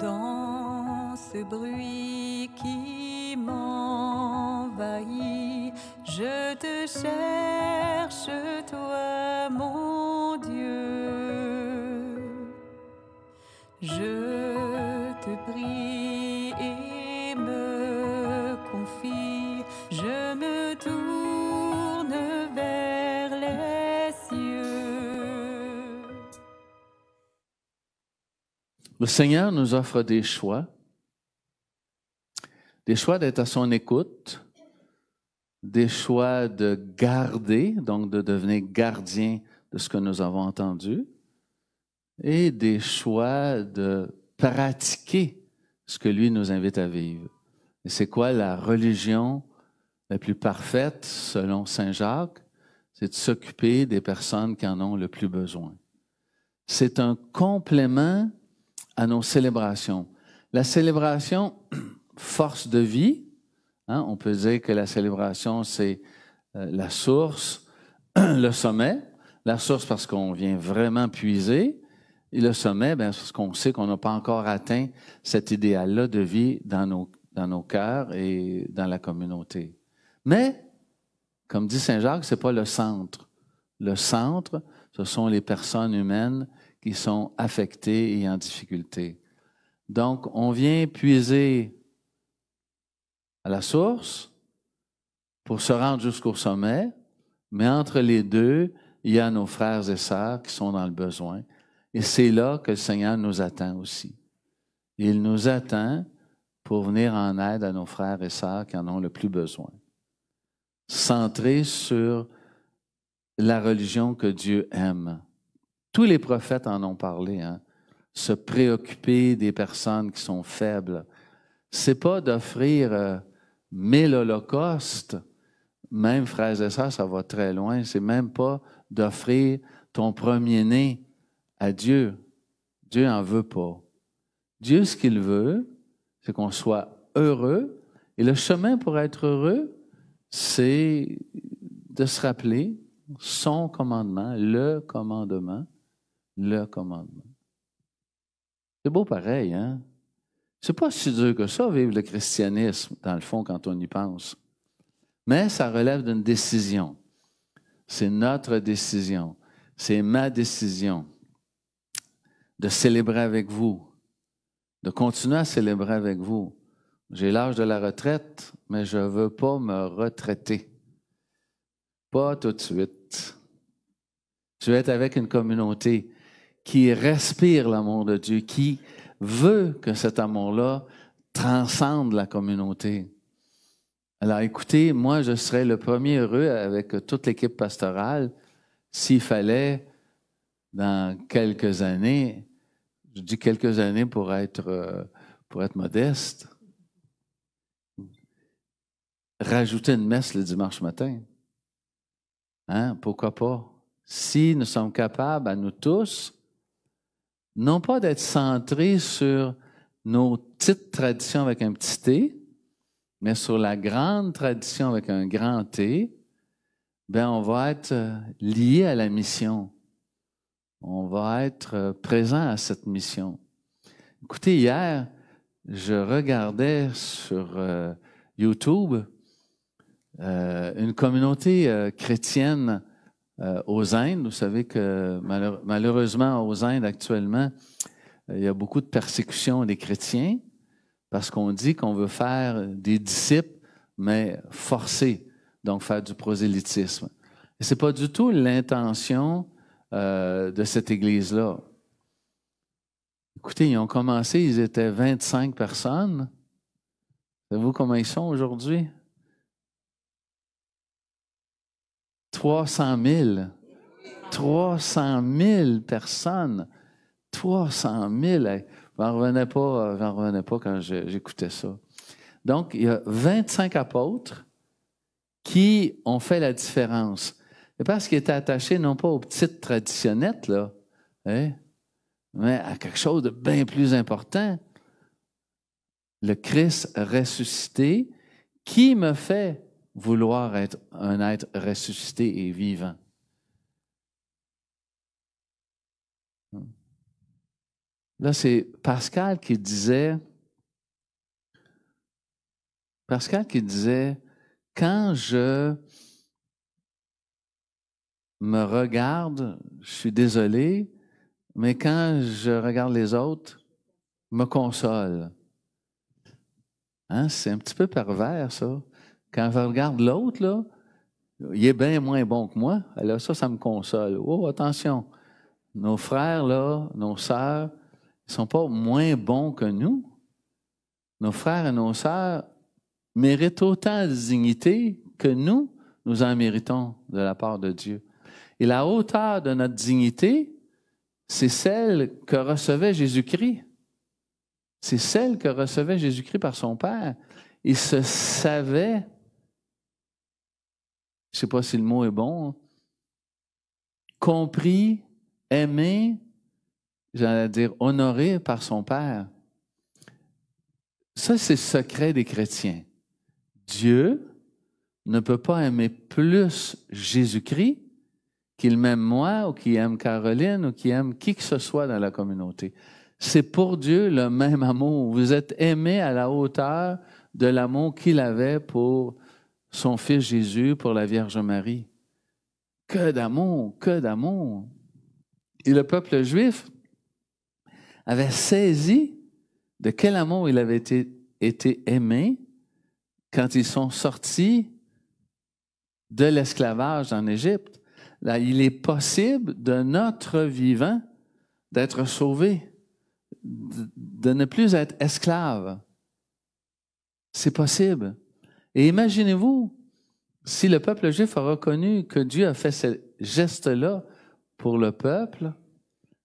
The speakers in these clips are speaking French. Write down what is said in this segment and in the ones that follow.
Dans ce bruit qui m'envahit, je te cherche, toi, mon Dieu. Je te prie et me confie, je me tourne vers les cieux. Le Seigneur nous offre des choix d'être à son écoute, des choix de garder, donc de devenir gardien de ce que nous avons entendu, et des choix de pratiquer ce que lui nous invite à vivre. Et c'est quoi la religion la plus parfaite, selon Saint Jacques? C'est de s'occuper des personnes qui en ont le plus besoin. C'est un complément à nos célébrations. La célébration, force de vie, hein, on peut dire que la célébration, c'est la source, le sommet. La source parce qu'on vient vraiment puiser, et le sommet, bien, parce qu'on sait qu'on n'a pas encore atteint cet idéal-là de vie dans nos cœurs et dans la communauté. Mais, comme dit Saint Jacques, ce n'est pas le centre. Le centre, ce sont les personnes humaines qui sont affectées et en difficulté. Donc, on vient puiser à la source pour se rendre jusqu'au sommet, mais entre les deux, il y a nos frères et sœurs qui sont dans le besoin. Et c'est là que le Seigneur nous attend aussi. Il nous attend pour venir en aide à nos frères et sœurs qui en ont le plus besoin. Centré sur la religion que Dieu aime. Tous les prophètes en ont parlé, hein? Se préoccuper des personnes qui sont faibles. C'est pas d'offrir 1000 holocaustes, même frères et sœurs, ça va très loin. C'est même pas d'offrir ton premier-né à Dieu. Dieu n'en veut pas. Dieu, ce qu'il veut, c'est qu'on soit heureux. Et le chemin pour être heureux, c'est de se rappeler son commandement, le commandement. C'est beau pareil, hein? C'est pas si dur que ça, vivre le christianisme, dans le fond, quand on y pense. Mais ça relève d'une décision. C'est notre décision. C'est ma décision de célébrer avec vous, de continuer à célébrer avec vous. J'ai l'âge de la retraite, mais je ne veux pas me retraiter. Pas tout de suite. Je veux être avec une communauté qui respire l'amour de Dieu, qui veut que cet amour-là transcende la communauté. Alors écoutez, moi je serais le premier heureux avec toute l'équipe pastorale s'il fallait, dans quelques années, je dis quelques années pour être modeste, rajouter une messe le dimanche matin. Hein? Pourquoi pas? Si nous sommes capables, à nous tous, non pas d'être centrés sur nos petites traditions avec un petit T, mais sur la grande tradition avec un grand T, bien, on va être lié à la mission. On va être présent à cette mission. Écoutez, hier, je regardais sur YouTube une communauté chrétienne aux Indes. Vous savez que malheureusement, aux Indes, actuellement, il y a beaucoup de persécutions des chrétiens parce qu'on dit qu'on veut faire des disciples, mais forcés, donc faire du prosélytisme. Et ce n'est pas du tout l'intention de cette Église-là. Écoutez, ils ont commencé, ils étaient 25 personnes. Savez-vous comment ils sont aujourd'hui? 300 000. 300 000 personnes. 300 000. J'en revenais pas quand j'écoutais ça. Donc, il y a 25 apôtres qui ont fait la différence. Et parce qu'ils étaient attachés non pas aux petites traditionnettes, là, hein, mais à quelque chose de bien plus important. Le Christ ressuscité qui me fait vouloir être un être ressuscité et vivant. Là, c'est Pascal qui disait, quand je me regarde, je suis désolé, mais quand je regarde les autres, je me console. Hein? C'est un petit peu pervers, ça. Quand je regarde l'autre, là, il est bien moins bon que moi. Alors ça me console. Oh, attention, nos frères, là, nos sœurs, ils ne sont pas moins bons que nous. Nos frères et nos sœurs méritent autant de dignité que nous en méritons de la part de Dieu. Et la hauteur de notre dignité, c'est celle que recevait Jésus-Christ. C'est celle que recevait Jésus-Christ par son Père. Il se savait, je ne sais pas si le mot est bon, compris, aimé, j'allais dire honoré par son Père. Ça, c'est le secret des chrétiens. Dieu ne peut pas aimer plus Jésus-Christ qu'il m'aime moi ou qu'il aime Caroline ou qu'il aime qui que ce soit dans la communauté. C'est pour Dieu le même amour. Vous êtes aimés à la hauteur de l'amour qu'il avait pour son Fils Jésus, pour la Vierge Marie. Que d'amour, que d'amour. Et le peuple juif avait saisi de quel amour il avait été aimé quand ils sont sortis de l'esclavage en Égypte. Là, il est possible de notre vivant d'être sauvé, de ne plus être esclave. C'est possible. Et imaginez-vous, si le peuple juif a reconnu que Dieu a fait ce geste-là pour le peuple,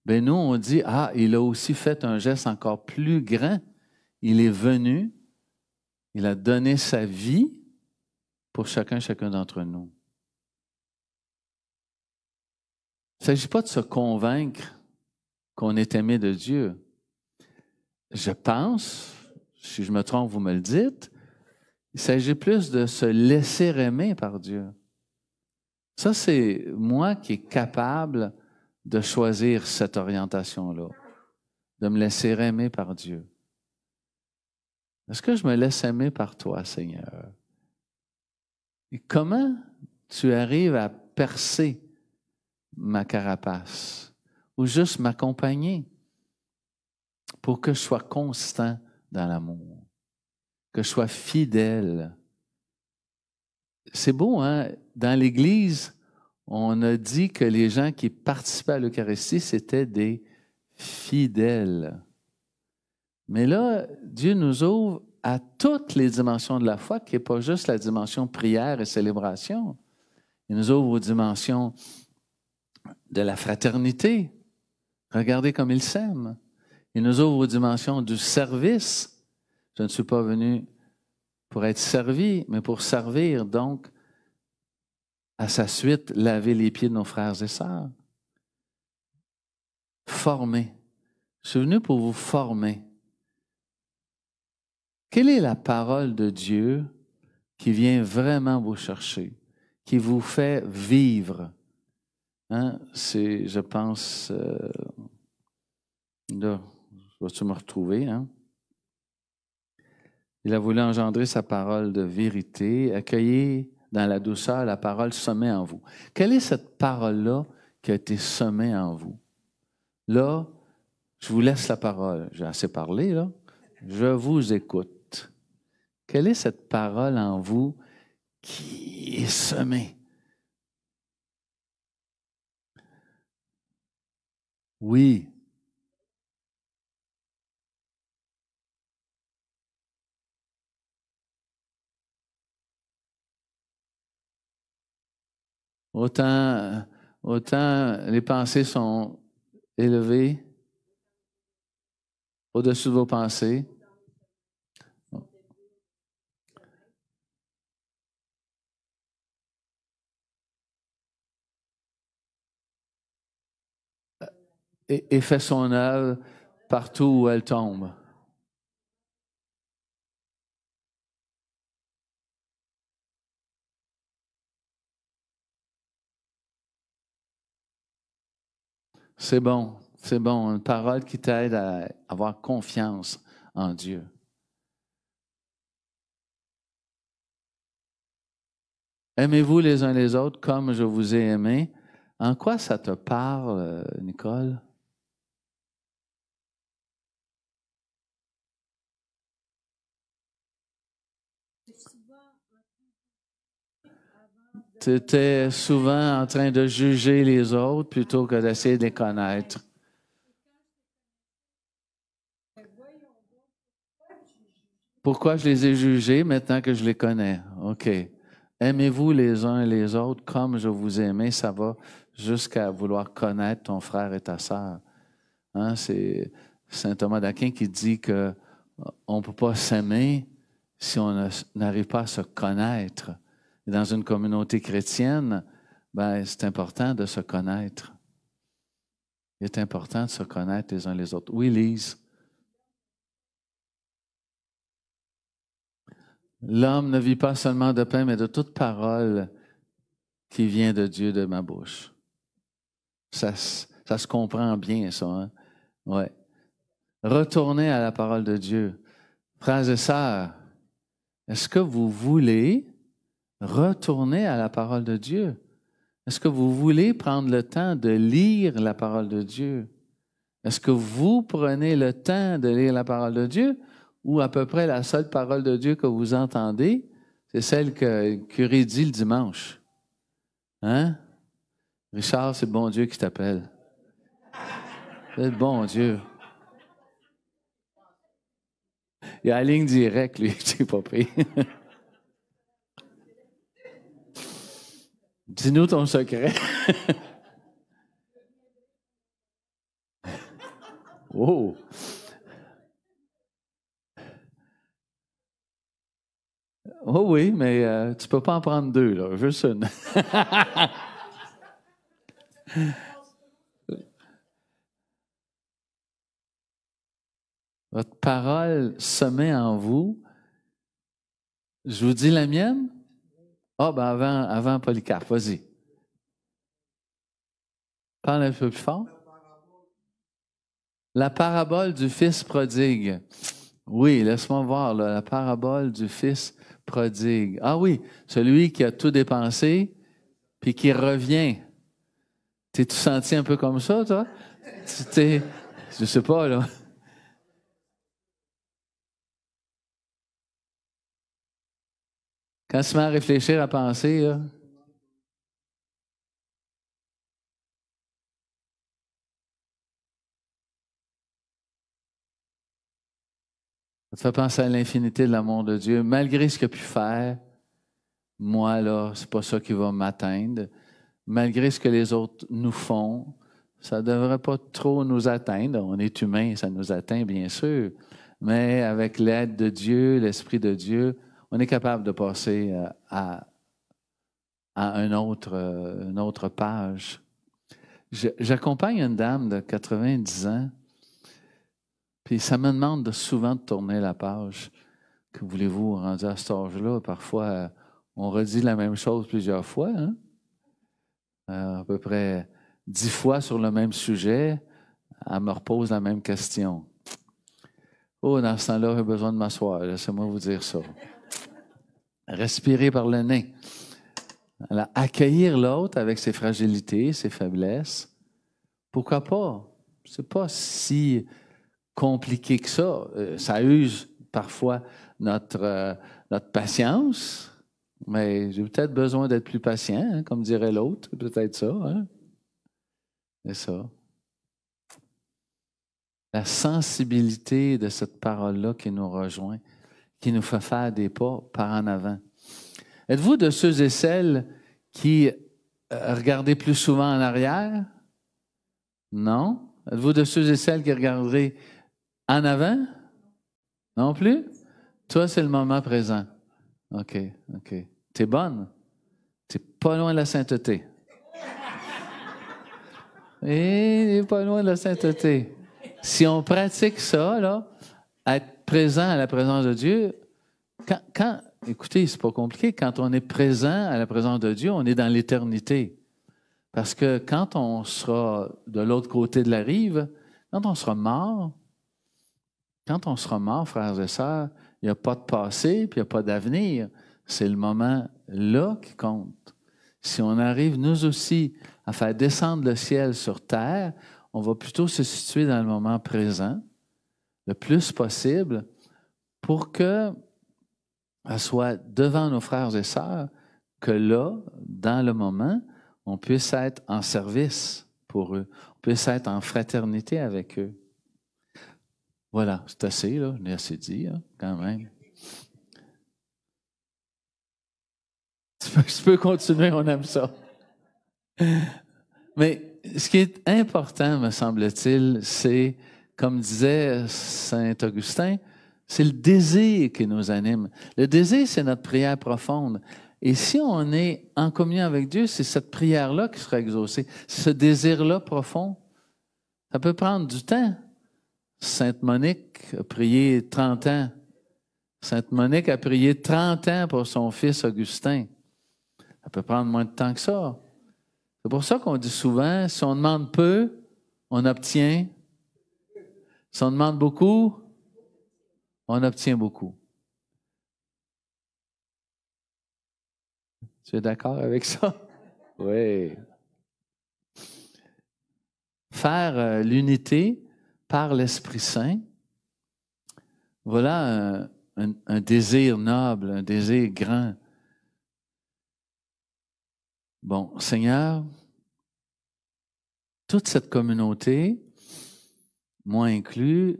ben nous, on dit, il a aussi fait un geste encore plus grand. Il est venu, il a donné sa vie pour chacun d'entre nous. Il ne s'agit pas de se convaincre qu'on est aimé de Dieu. Je pense, si je me trompe, vous me le dites, il s'agit plus de se laisser aimer par Dieu. Ça, c'est moi qui est capable de choisir cette orientation-là, de me laisser aimer par Dieu. Est-ce que je me laisse aimer par toi, Seigneur? Et comment tu arrives à percer ma carapace ou juste m'accompagner pour que je sois constant dans l'amour, que je sois fidèle? C'est beau, hein? Dans l'Église, on a dit que les gens qui participaient à l'Eucharistie, c'était des fidèles. Mais là, Dieu nous ouvre à toutes les dimensions de la foi, qui n'est pas juste la dimension prière et célébration. Il nous ouvre aux dimensions de la fraternité. Regardez comme il s'aime. Il nous ouvre aux dimensions du service. Je ne suis pas venu pour être servi, mais pour servir, donc, à sa suite, laver les pieds de nos frères et sœurs. Former. Je suis venu pour vous former. Quelle est la parole de Dieu qui vient vraiment vous chercher, qui vous fait vivre? Hein? C'est, je pense, là, vas-tu me retrouver, hein? Il a voulu engendrer sa parole de vérité, accueillir dans la douceur la parole semée en vous. Quelle est cette parole-là qui a été semée en vous? Là, je vous laisse la parole. J'ai assez parlé, là. Je vous écoute. Quelle est cette parole en vous qui est semée? Oui. Autant les pensées sont élevées au-dessus de vos pensées. Et fait son œuvre partout où elle tombe. C'est bon. C'est bon, une parole qui t'aide à avoir confiance en Dieu. Aimez-vous les uns les autres comme je vous ai aimé. En quoi ça te parle, Nicole? Tu étais souvent en train de juger les autres plutôt que d'essayer de les connaître. Pourquoi je les ai jugés maintenant que je les connais? OK. Aimez-vous les uns et les autres comme je vous ai aimé. Ça va jusqu'à vouloir connaître ton frère et ta sœur. Hein? C'est Saint Thomas d'Aquin qui dit qu'on ne peut pas s'aimer si on n'arrive pas à se connaître. Et dans une communauté chrétienne, ben, c'est important de se connaître. Il est important de se connaître les uns les autres. Oui, Lise. L'homme ne vit pas seulement de pain, mais de toute parole qui vient de Dieu de ma bouche. Ça se comprend bien, ça. Hein? Ouais. Retournez à la parole de Dieu. Frères et sœurs, est-ce que vous voulez retourner à la parole de Dieu? Est-ce que vous voulez prendre le temps de lire la parole de Dieu? Est-ce que vous prenez le temps de lire la parole de Dieu? Ou à peu près la seule parole de Dieu que vous entendez, c'est celle que le curé dit le dimanche. Hein? Richard, c'est le bon Dieu qui t'appelle. C'est le bon Dieu. Il y a la ligne directe, lui, c'est pas pire. Dis-nous ton secret. Oh! Oh oui, mais tu peux pas en prendre deux, là, juste une. Votre parole se met en vous. Je vous dis la mienne? Ah, ben avant Polycarpe, vas-y. Parle un peu plus fort. La parabole du fils prodigue. Oui, laisse-moi voir, là, la parabole du fils prodigue. Ah oui, celui qui a tout dépensé, puis qui revient. T'es-tu senti un peu comme ça, toi? Je sais pas, là. Quand tu mets à réfléchir, à penser, là, ça te fait penser à l'infinité de l'amour de Dieu. Malgré ce qu'il a pu faire, moi, là, c'est pas ça qui va m'atteindre. Malgré ce que les autres nous font, ça ne devrait pas trop nous atteindre. On est humain, ça nous atteint, bien sûr. Mais avec l'aide de Dieu, l'Esprit de Dieu, on est capable de passer à une autre page. J'accompagne une dame de 90 ans, puis ça me demande souvent de tourner la page. Que voulez-vous, rendu à cet âge-là? Parfois, on redit la même chose plusieurs fois, hein? À peu près 10 fois sur le même sujet, elle me repose la même question. Oh, dans ce temps-là, j'ai besoin de m'asseoir. Laissez-moi vous dire ça. Respirer par le nez. Alors, accueillir l'autre avec ses fragilités, ses faiblesses. Pourquoi pas? C'est pas si compliqué que ça. Ça use parfois notre patience, mais j'ai peut-être besoin d'être plus patient, hein, comme dirait l'autre. C'est peut-être ça. Hein? C'est ça. La sensibilité de cette parole-là qui nous rejoint, qui nous fait faire des pas par en avant. Êtes-vous de ceux et celles qui regardez plus souvent en arrière? Non? Êtes-vous de ceux et celles qui regarderaient en avant? Non plus? Toi, c'est le moment présent. OK. T'es bonne? T'es pas loin de la sainteté. Et t'es pas loin de la sainteté. Si on pratique ça, là, être présent à la présence de Dieu, écoutez, c'est pas compliqué. Quand on est présent à la présence de Dieu, on est dans l'éternité. Parce que quand on sera de l'autre côté de la rive, quand on sera mort, frères et sœurs, il n'y a pas de passé, puis il n'y a pas d'avenir. C'est le moment là qui compte. Si on arrive, nous aussi, à faire descendre le ciel sur terre, on va plutôt se situer dans le moment présent, le plus possible, pour que ça soit devant nos frères et sœurs, que là, dans le moment, on puisse être en service pour eux, on puisse être en fraternité avec eux. Voilà, c'est assez, là, je l'ai assez dit, hein, quand même. Tu peux continuer, on aime ça. Mais ce qui est important, me semble-t-il, c'est, comme disait Saint Augustin, c'est le désir qui nous anime. Le désir, c'est notre prière profonde. Et si on est en communion avec Dieu, c'est cette prière-là qui sera exaucée. Ce désir-là profond, ça peut prendre du temps. Sainte Monique a prié 30 ans. Sainte Monique a prié 30 ans pour son fils Augustin. Ça peut prendre moins de temps que ça. C'est pour ça qu'on dit souvent, si on demande peu, on obtient. Si on demande beaucoup, on obtient beaucoup. Tu es d'accord avec ça? Oui. Faire l'unité par l'Esprit Saint, voilà un désir noble, un désir grand. Bon, Seigneur, toute cette communauté, moi inclus,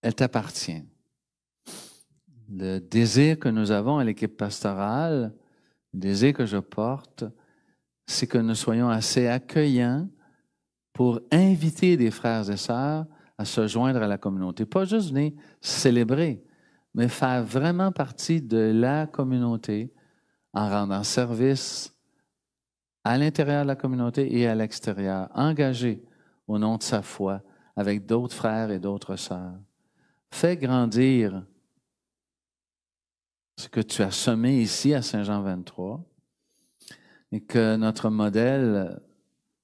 elle t'appartient. Le désir que nous avons à l'équipe pastorale, le désir que je porte, c'est que nous soyons assez accueillants pour inviter des frères et sœurs à se joindre à la communauté. Pas juste venir célébrer, mais faire vraiment partie de la communauté en rendant service à l'intérieur de la communauté et à l'extérieur, engagé au nom de sa foi avec d'autres frères et d'autres sœurs. Fais grandir ce que tu as semé ici à Saint-Jean 23 et que notre modèle,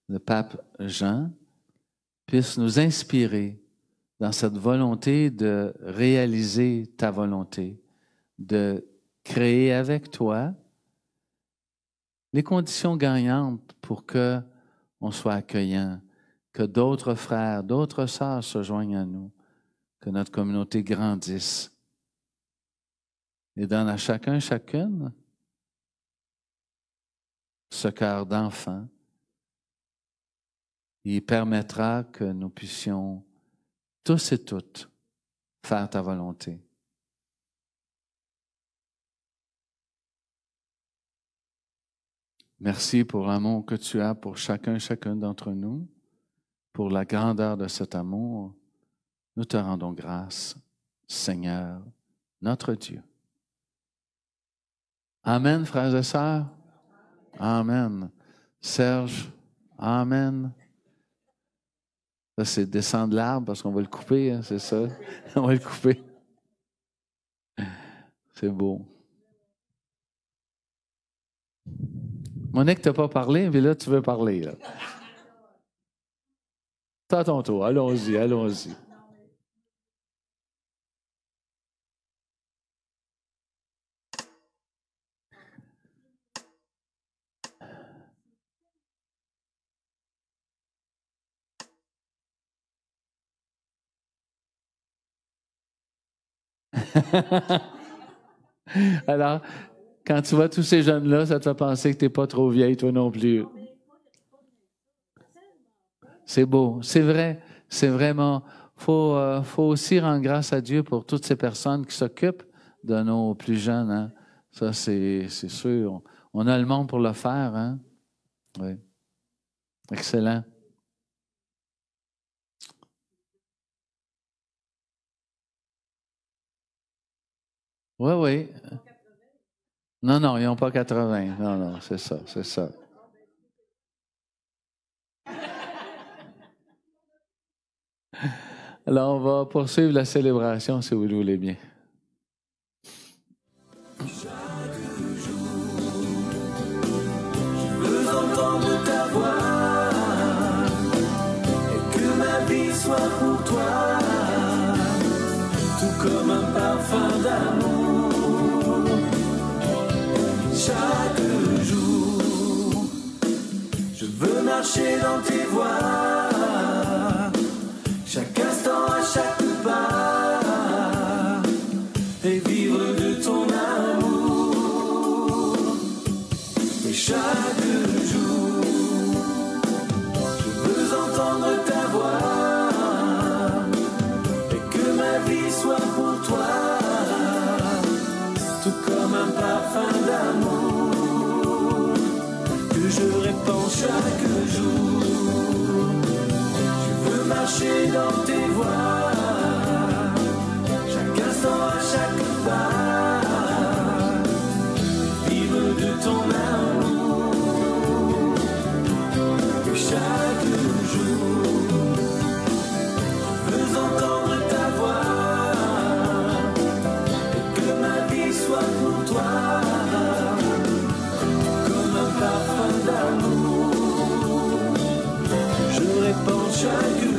le pape Jean, puisse nous inspirer dans cette volonté de réaliser ta volonté, de créer avec toi les conditions gagnantes pour que on soit accueillant, que d'autres frères, d'autres sœurs se joignent à nous, que notre communauté grandisse. Et donne à chacun, chacune, ce cœur d'enfant. Il permettra que nous puissions tous et toutes faire ta volonté. Merci pour l'amour que tu as pour chacun, chacune d'entre nous, pour la grandeur de cet amour. Nous te rendons grâce, Seigneur, notre Dieu. Amen, frères et sœurs. Amen. Serge, amen. Ça, c'est descendre l'arbre parce qu'on va le couper, hein, c'est ça? On va le couper. C'est beau. Monique, tu n'as pas parlé, mais là, tu veux parler. Là. C'est à ton tour. Allons-y, allons-y. Alors, quand tu vois tous ces jeunes-là, ça te fait penser que tu n'es pas trop vieille, toi non plus. C'est beau, c'est vrai, c'est vraiment. Faut aussi rendre grâce à Dieu pour toutes ces personnes qui s'occupent de nos plus jeunes. Hein? Ça, c'est sûr. On a le monde pour le faire. Hein? Oui. Excellent. Oui, oui. Non, non, ils n'ont pas 80. Non, non, c'est ça, c'est ça. Alors, on va poursuivre la célébration, si vous le voulez bien. Chaque jour, je veux entendre ta voix et que ma vie soit pour toi, tout comme un parfum d'amour. Chaque jour, je veux marcher dans tes voies, chaque instant, à chaque pas, et vivre de ton amour. Et chaque jour, je veux entendre ta voix, et que ma vie soit pour toi, tout comme un parfum d'amour que je répands chaque jour. Je veux marcher dans tes voies, chaque instant, à chaque pas, vivre de ton amour. Et chaque jour, je veux entendre ta voix, et que ma vie soit pour toi, comme un parfum d'amour. Je répands chaque jour.